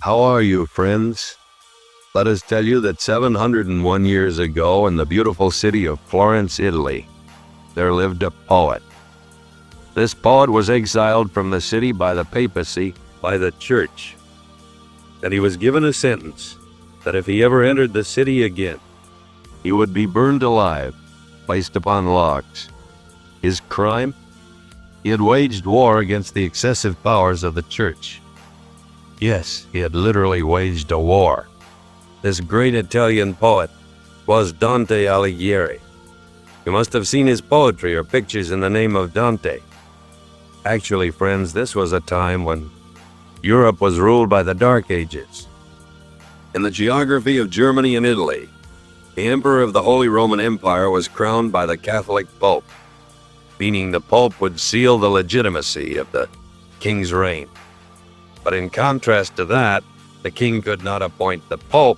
How are you, friends? Let us tell you that 701 years ago, in the beautiful city of Florence, Italy, there lived a poet. This poet was exiled from the city by the papacy, by the church, and he was given a sentence that if he ever entered the city again, he would be burned alive, placed upon logs. His crime? He had waged war against the excessive powers of the church. Yes, he had literally waged a war. This great Italian poet was Dante Alighieri. You must have seen his poetry or pictures in the name of Dante. Actually, friends, this was a time when Europe was ruled by the Dark Ages. In the geography of Germany and Italy, the Emperor of the Holy Roman Empire was crowned by the Catholic Pope, meaning the Pope would seal the legitimacy of the king's reign. But in contrast to that, the king could not appoint the Pope.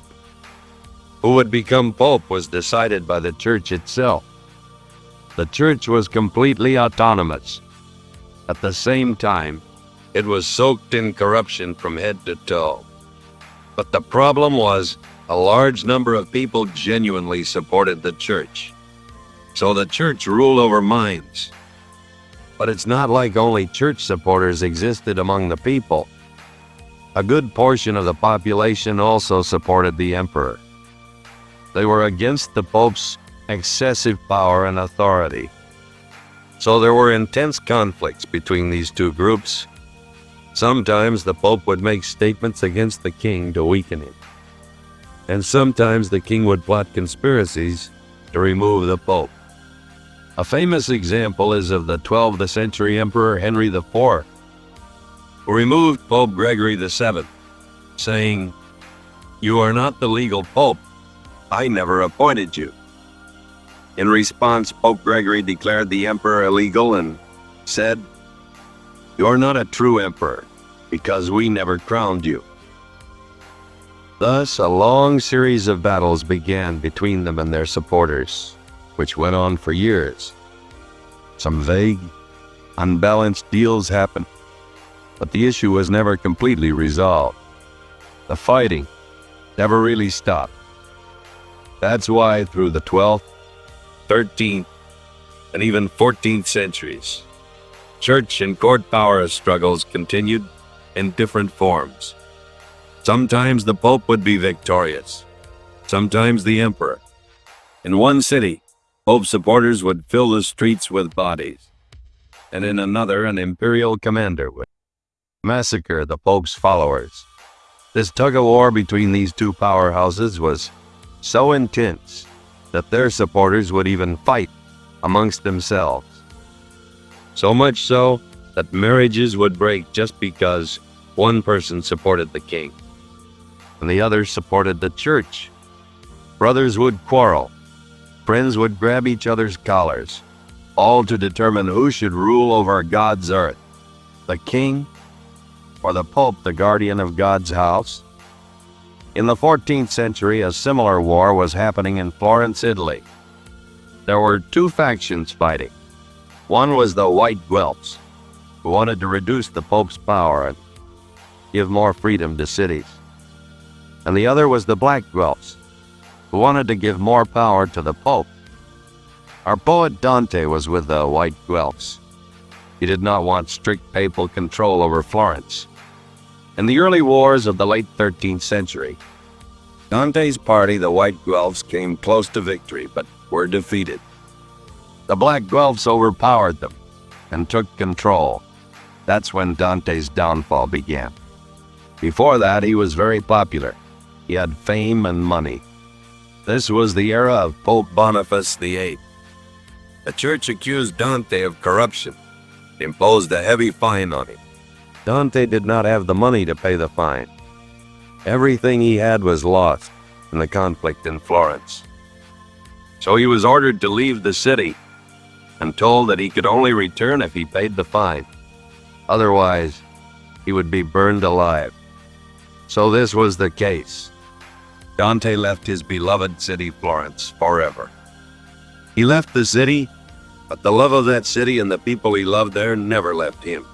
Who would become Pope was decided by the church itself. The church was completely autonomous. At the same time, it was soaked in corruption from head to toe. But the problem was, a large number of people genuinely supported the church. So the church ruled over minds. But it's not like only church supporters existed among the people. A good portion of the population also supported the emperor. They were against the Pope's excessive power and authority. So there were intense conflicts between these two groups. Sometimes the Pope would make statements against the king to weaken him. And sometimes the king would plot conspiracies to remove the Pope. A famous example is of the 12th century Emperor Henry IV, who removed Pope Gregory VII, saying, "You are not the legal Pope. I never appointed you." In response, Pope Gregory declared the emperor illegal and said, "You are not a true emperor, because we never crowned you." Thus, a long series of battles began between them and their supporters, which went on for years. Some vague, unbalanced deals happened, but the issue was never completely resolved. The fighting never really stopped. That's why through the 12th, 13th, and even 14th centuries, church and court power struggles continued in different forms. Sometimes the Pope would be victorious, sometimes the emperor. In one city, Pope supporters would fill the streets with bodies, and in another, an imperial commander would massacre the Pope's followers. This tug-of-war between these two powerhouses was so intense that their supporters would even fight amongst themselves. So much so that marriages would break just because one person supported the king and the other supported the church. Brothers would quarrel. Friends would grab each other's collars, all to determine who should rule over God's earth, the king or the Pope, the guardian of God's house. In the 14th century, a similar war was happening in Florence, Italy. There were two factions fighting. One was the White Guelphs, who wanted to reduce the Pope's power and give more freedom to cities. And the other was the Black Guelphs, who wanted to give more power to the Pope. Our poet Dante was with the White Guelphs. He did not want strict papal control over Florence. In the early wars of the late 13th century, Dante's party, the White Guelphs, came close to victory, but were defeated. The Black Guelphs overpowered them and took control. That's when Dante's downfall began. Before that, he was very popular. He had fame and money. This was the era of Pope Boniface VIII. The church accused Dante of corruption and imposed a heavy fine on him. Dante did not have the money to pay the fine. Everything he had was lost in the conflict in Florence. So he was ordered to leave the city and told that he could only return if he paid the fine. Otherwise, he would be burned alive. So this was the case. Dante left his beloved city, Florence, forever. He left the city, but the love of that city and the people he loved there never left him.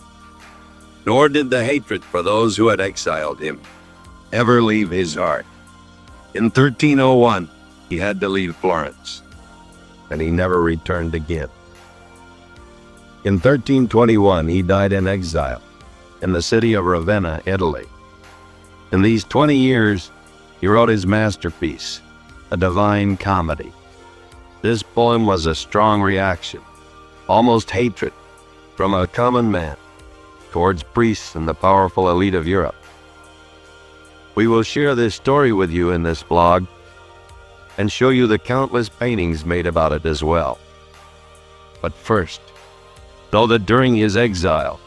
Nor did the hatred for those who had exiled him. ever leave his heart. In 1301, he had to leave Florence, and he never returned again. In 1321, he died in exile in the city of Ravenna, Italy. In these 20 years, he wrote his masterpiece, A Divine Comedy. This poem was a strong reaction, almost hatred, from a common man towards priests and the powerful elite of Europe. We will share this story with you in this blog and show you the countless paintings made about it as well. But first, know that during his exile,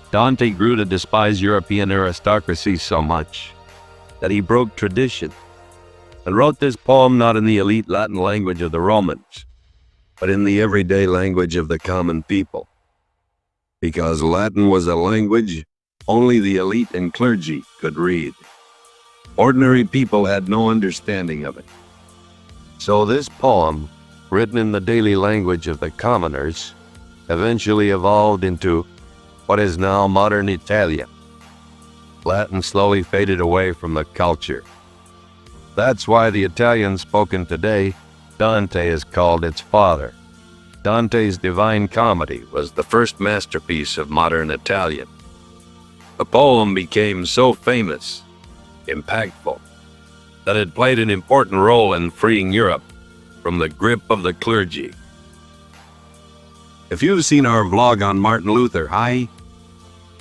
Dante grew to despise European aristocracy so much that he broke tradition and wrote this poem not in the elite Latin language of the Romans, but in the everyday language of the common people. Because Latin was a language only the elite and clergy could read. Ordinary people had no understanding of it. So this poem, written in the daily language of the commoners, eventually evolved into what is now modern Italian. Latin slowly faded away from the culture. That's why the Italian spoken today, Dante is called its father. Dante's Divine Comedy was the first masterpiece of modern Italian. The poem became so famous, impactful, that it played an important role in freeing Europe from the grip of the clergy. If you've seen our vlog on Martin Luther,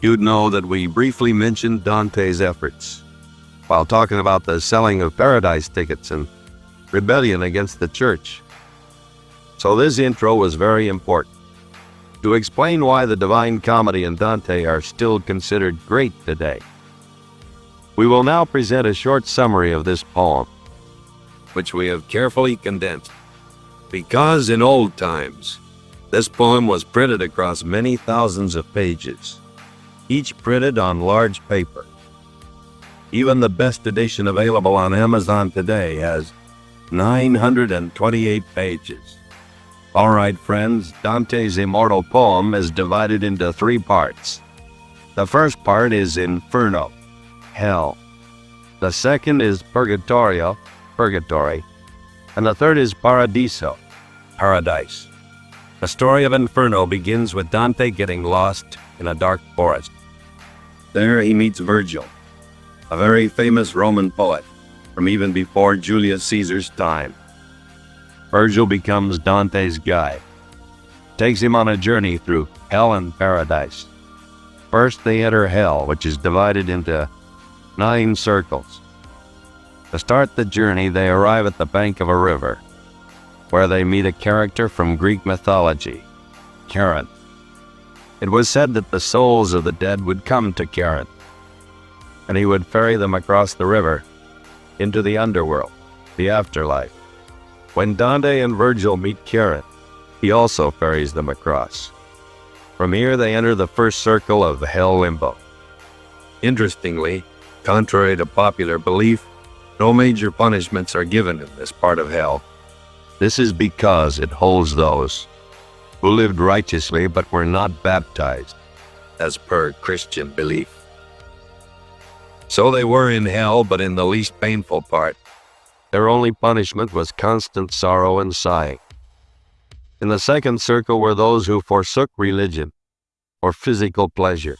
you'd know that we briefly mentioned Dante's efforts while talking about the selling of paradise tickets and rebellion against the church. So this intro was very important to explain why the Divine Comedy and Dante are still considered great today. We will now present a short summary of this poem, which we have carefully condensed, because in old times, this poem was printed across many thousands of pages, each printed on large paper. Even the best edition available on Amazon today has 928 pages. All right, friends, Dante's immortal poem is divided into 3 parts. The first part is Inferno, hell. The second is Purgatorio, purgatory. And the third is Paradiso, paradise. The story of Inferno begins with Dante getting lost in a dark forest. There he meets Virgil, a very famous Roman poet from even before Julius Caesar's time. Virgil becomes Dante's guide, takes him on a journey through hell and paradise. First they enter hell, which is divided into 9 circles. To start the journey, they arrive at the bank of a river, where they meet a character from Greek mythology, Charon. It was said that the souls of the dead would come to Charon, and he would ferry them across the river into the underworld, the afterlife. When Dante and Virgil meet Charon, he also ferries them across. From here they enter the first circle of the hell limbo. Interestingly, contrary to popular belief, no major punishments are given in this part of hell. This is because it holds those who lived righteously but were not baptized, as per Christian belief. So they were in hell, but in the least painful part. Their only punishment was constant sorrow and sighing. In the second circle were those who forsook religion or physical pleasure.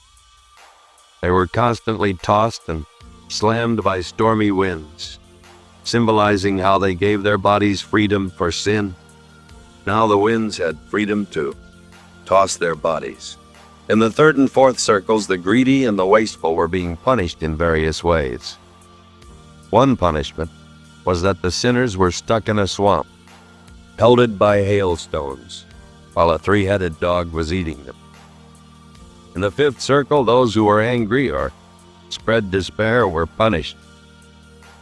They were constantly tossed and slammed by stormy winds, symbolizing how they gave their bodies freedom for sin. Now the winds had freedom to toss their bodies. In the third and fourth circles, the greedy and the wasteful were being punished in various ways. One punishment was that the sinners were stuck in a swamp, pelted by hailstones, while a 3-headed dog was eating them. In the fifth circle, those who were angry or spread despair were punished.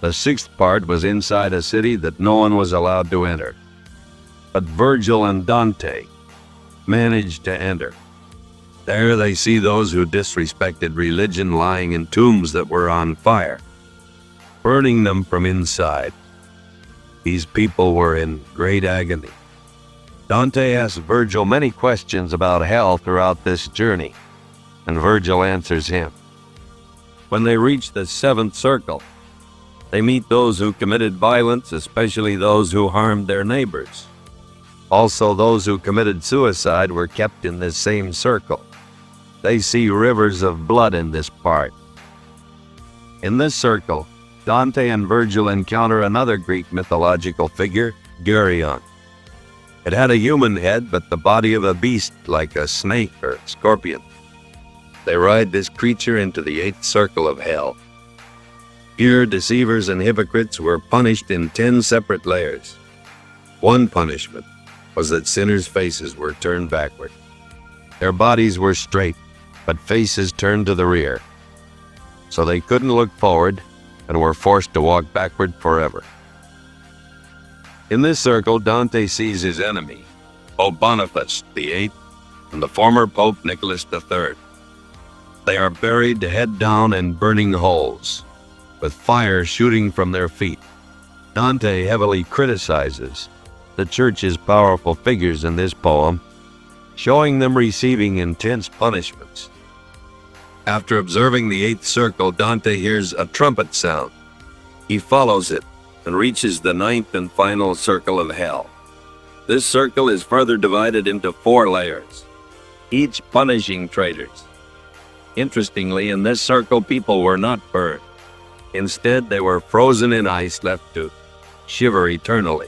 The sixth part was inside a city that no one was allowed to enter. But Virgil and Dante managed to enter. There they see those who disrespected religion lying in tombs that were on fire, burning them from inside. These people were in great agony. Dante asks Virgil many questions about hell throughout this journey, and Virgil answers him. When they reach the seventh circle, They meet those who committed violence, especially those who harmed their neighbors. Also, those who committed suicide were kept in this same circle. They see rivers of blood in this part. In this circle, Dante and Virgil encounter another Greek mythological figure, Geryon. It had a human head, but the body of a beast like a snake or scorpion. They ride this creature into the eighth circle of hell. Here, deceivers and hypocrites were punished in 10 separate layers. One punishment was that sinners' faces were turned backward. Their bodies were straight, but faces turned to the rear. So they couldn't look forward and were forced to walk backward forever. In this circle, Dante sees his enemy, Pope Boniface VIII, and the former Pope Nicholas III. They are buried head down in burning holes, with fire shooting from their feet. Dante heavily criticizes the church's powerful figures in this poem, showing them receiving intense punishments. After observing the eighth circle, Dante hears a trumpet sound. He follows it and reaches the ninth and final circle of hell. This circle is further divided into 4 layers, each punishing traitors. Interestingly, in this circle, people were not burned. Instead, they were frozen in ice, left to shiver eternally.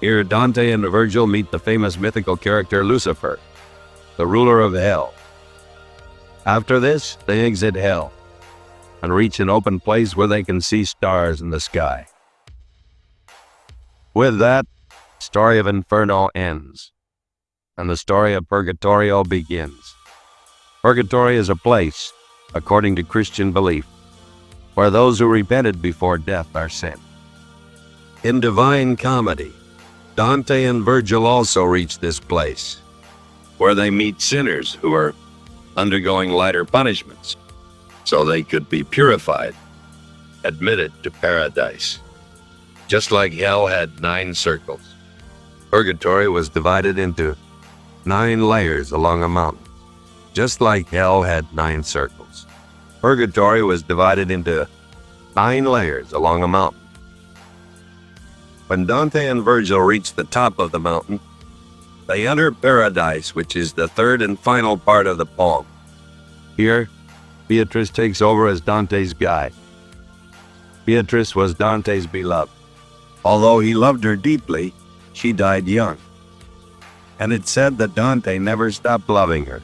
Here, Dante and Virgil meet the famous mythical character Lucifer, the ruler of hell. After this, they exit hell and reach an open place where they can see stars in the sky. With that, the story of Inferno ends, and the story of Purgatorio begins. Purgatory is a place, according to Christian belief, where those who repented before death are sent. In Divine Comedy, Dante and Virgil also reach this place, where they meet sinners who are undergoing lighter punishments, so they could be purified, admitted to paradise. Just like hell had 9 circles, Purgatory was divided into 9 layers along a mountain. Just like hell had 9 circles, Purgatory was divided into 9 layers along a mountain. When Dante and Virgil reach the top of the mountain, they enter paradise, which is the third and final part of the poem. Here, Beatrice takes over as Dante's guide. Beatrice was Dante's beloved. Although he loved her deeply, she died young. And it's said that Dante never stopped loving her.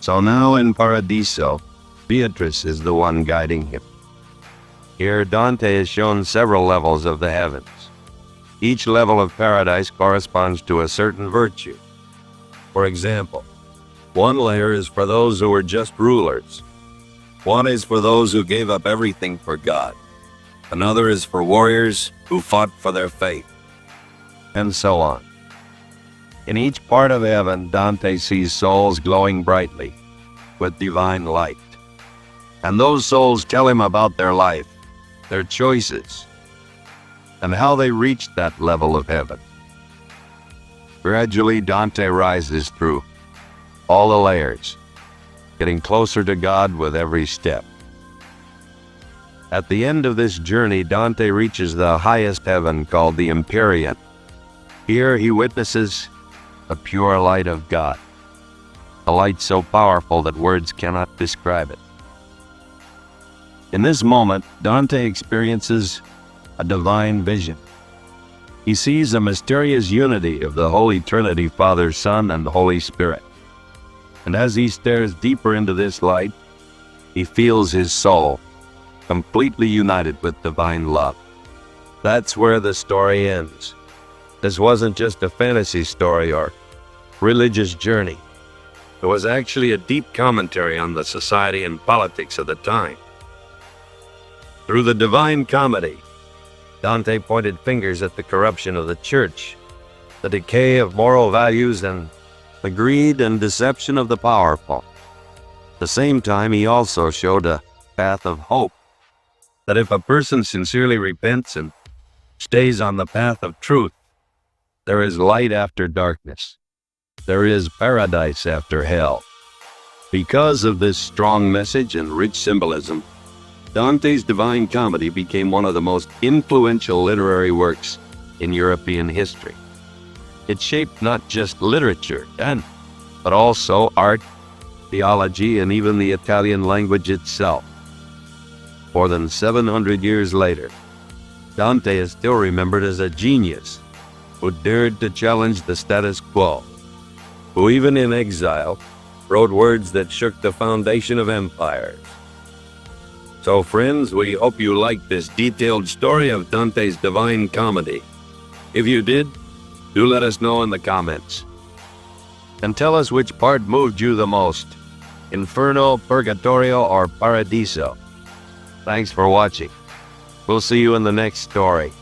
So now in Paradiso, Beatrice is the one guiding him. Here, Dante is shown several levels of the heavens. Each level of paradise corresponds to a certain virtue. For example, one layer is for those who were just rulers. One is for those who gave up everything for God. Another is for warriors who fought for their faith. And so on. In each part of heaven, Dante sees souls glowing brightly with divine light. And those souls tell him about their life, their choices, and how they reached that level of heaven. Gradually, Dante rises through all the layers, getting closer to God with every step. At the end of this journey, Dante reaches the highest heaven called the Empyrean. Here he witnesses the pure light of God, a light so powerful that words cannot describe it. In this moment, Dante experiences a divine vision. He sees a mysterious unity of the Holy Trinity, Father, Son, and Holy Spirit. And as he stares deeper into this light, he feels his soul completely united with divine love. That's where the story ends. This wasn't just a fantasy story or religious journey. It was actually a deep commentary on the society and politics of the time. Through the Divine Comedy, Dante pointed fingers at the corruption of the church, the decay of moral values, and the greed and deception of the powerful. At the same time, he also showed a path of hope, that if a person sincerely repents and stays on the path of truth, there is light after darkness. There is paradise after hell. Because of this strong message and rich symbolism, Dante's Divine Comedy became one of the most influential literary works in European history. It shaped not just literature then, but also art, theology, and even the Italian language itself. More than 700 years later, Dante is still remembered as a genius who dared to challenge the status quo, who even in exile wrote words that shook the foundation of empires. So friends, we hope you liked this detailed story of Dante's Divine Comedy. If you did, do let us know in the comments. And tell us which part moved you the most, Inferno, Purgatorio, or Paradiso. Thanks for watching. We'll see you in the next story.